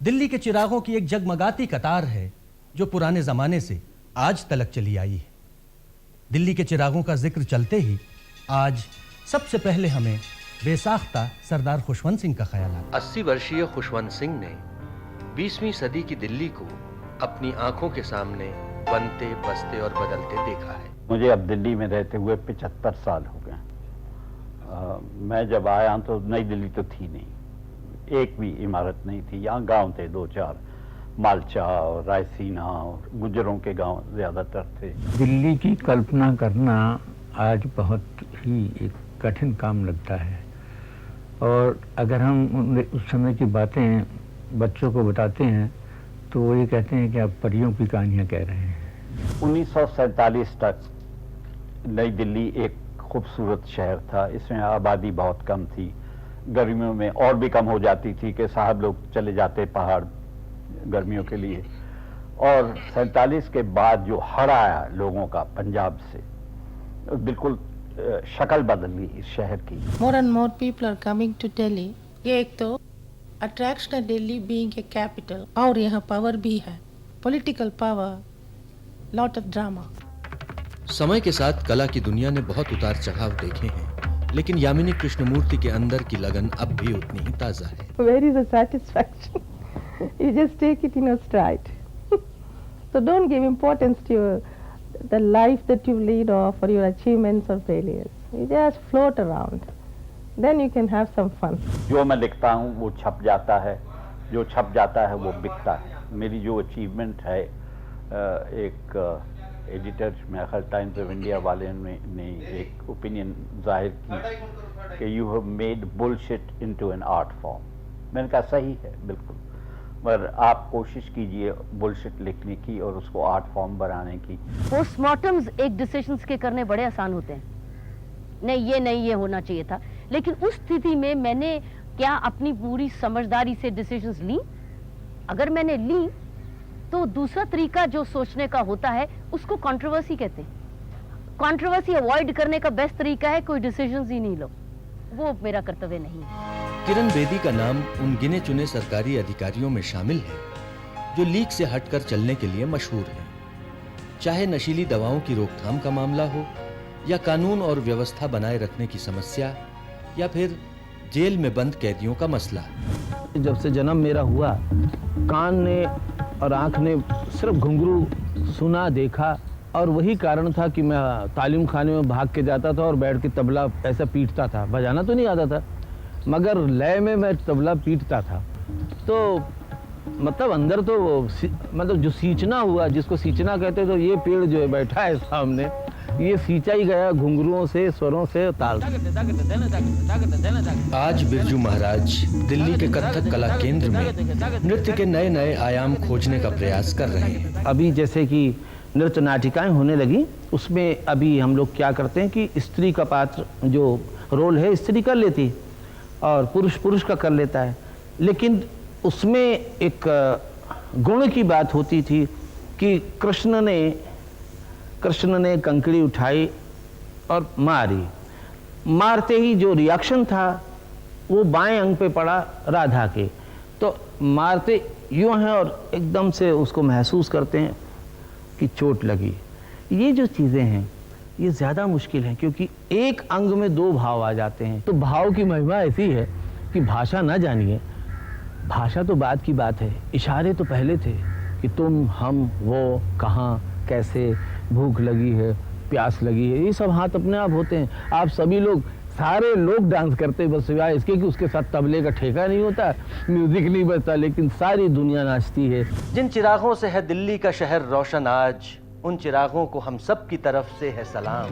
दिल्ली के चिरागों की एक जगमगाती कतार है जो पुराने जमाने से आज तलक चली आई है। दिल्ली के चिरागों का जिक्र चलते ही आज सबसे पहले हमें बेसाख्ता सरदार खुशवंत सिंह का ख्याल आता। 80 वर्षीय खुशवंत सिंह ने 20वीं सदी की दिल्ली को अपनी आंखों के सामने बनते, बसते और बदलते देखा है। मुझे अब दिल्ली में रहते हुए 75 साल हो गए। मैं जब आया तो नई दिल्ली तो थी नहीं, एक भी इमारत नहीं थी। यहाँ गांव थे 2-4, मालचा और रायसीना और गुजरों के गांव ज़्यादातर थे। दिल्ली की कल्पना करना आज बहुत ही एक कठिन काम लगता है, और अगर हम उस समय की बातें बच्चों को बताते हैं तो वो ये कहते हैं कि आप परियों की कहानियाँ कह रहे हैं। 1947 तक नई दिल्ली एक खूबसूरत शहर था। इसमें आबादी बहुत कम थी, गर्मियों में और भी कम हो जाती थी कि साहब लोग चले जाते पहाड़ गर्मियों के लिए। और 47 के बाद जो हड़ आया लोगों का पंजाब से, बिल्कुल शक्ल बदल गई इस शहर की। More and more people are coming to Delhi। ये एक तो अट्रैक्शन है दिल्ली बीइंग ए कैपिटल, और यहाँ पावर भी है, political power, lot of drama. समय के साथ कला की दुनिया ने बहुत उतार चढ़ाव देखे हैं, लेकिन यामिनी कृष्णमूर्ति के अंदर की लगन अब भी उतनी ही ताजा है। Where is the satisfaction? You just take it in your stride। So don't give importance to the life that you lead or your achievements or failures। You just float around, then you can have some fun। जो मैं लिखता हूँ वो छप जाता है, जो छप जाता है वो बिकता है। मेरी जो अचीवमेंट है, एक एडिटर मेरे ख्याल टाइम्स ऑफ इंडिया वाले ने एक ओपिनियन जाहिर की कि you have made bullshit into an art form. मैंने कहा सही है बिल्कुल, पर आप कोशिश कीजिए बुलशिट लिखने की और उसको आर्ट फॉर्म बनाने की। पोस्टमार्टम्स एक डिसीजंस के करने बड़े आसान होते हैं, नहीं ये होना चाहिए था, लेकिन उस स्थिति में मैंने क्या अपनी पूरी समझदारी से डिसीजंस ली? अगर मैंने ली तो दूसरा तरीका जो सोचने का होता है उसको कंट्रोवर्सी कहते हैं। कंट्रोवर्सी अवॉइड करने का बेस्ट तरीका है कोई डिसीजंस ही नहीं लो, वो मेरा कर्तव्य नहीं है। किरण बेदी का नाम उन गिने चुने सरकारी अधिकारियों में शामिल है जो लीक से हटकर चलने के लिए मशहूर हैं। चाहे नशीली दवाओं की रोकथाम का मामला हो, या कानून और व्यवस्था बनाए रखने की समस्या, या फिर जेल में बंद कैदियों का मसला। जब से जन्म मेरा हुआ, कान ने और आँख ने सिर्फ घुंघरू सुना देखा, और वही कारण था कि मैं तालीम खाने में भाग के जाता था और बैठ के तबला ऐसा पीटता था। बजाना तो नहीं आता था, मगर लय में मैं तबला पीटता था। तो मतलब अंदर तो मतलब जो सींचना हुआ, जिसको सींचना कहते, तो ये पेड़ जो है बैठा है सामने, ये सींचा ही गया घुंघरुओं से, स्वरों से, ताल से। आज बिरजू महाराज दिल्ली के कथक कला केंद्र में नृत्य के नए नए आयाम खोजने का प्रयास कर रहे हैं। अभी जैसे कि नृत्य नाटिकाएं होने लगी, उसमें अभी हम लोग क्या करते हैं कि स्त्री का पात्र जो रोल है स्त्री कर लेती और पुरुष पुरुष का कर लेता है, लेकिन उसमें एक गुण की बात होती थी कि कृष्ण ने कंकड़ी उठाई और मारी, मारते ही जो रिएक्शन था वो बाएं अंग पे पड़ा राधा के, तो मारते यूं हैं और एकदम से उसको महसूस करते हैं कि चोट लगी। ये जो चीज़ें हैं ये ज़्यादा मुश्किल है, क्योंकि एक अंग में दो भाव आ जाते हैं। तो भाव की महिमा ऐसी है कि भाषा ना जानिए, भाषा तो बाद की बात है, इशारे तो पहले थे कि तुम, हम, वो, कहाँ, कैसे, भूख लगी है, प्यास लगी है, ये सब हाथ अपने आप होते हैं। आप सभी लोग, सारे लोग डांस करते हैं, बस सिवाय इसके कि उसके साथ तबले का ठेका नहीं होता, म्यूजिक नहीं बजता, लेकिन सारी दुनिया नाचती है। जिन चिरागों से है दिल्ली का शहर रोशन आज, उन चिरागों को हम सब की तरफ से है सलाम।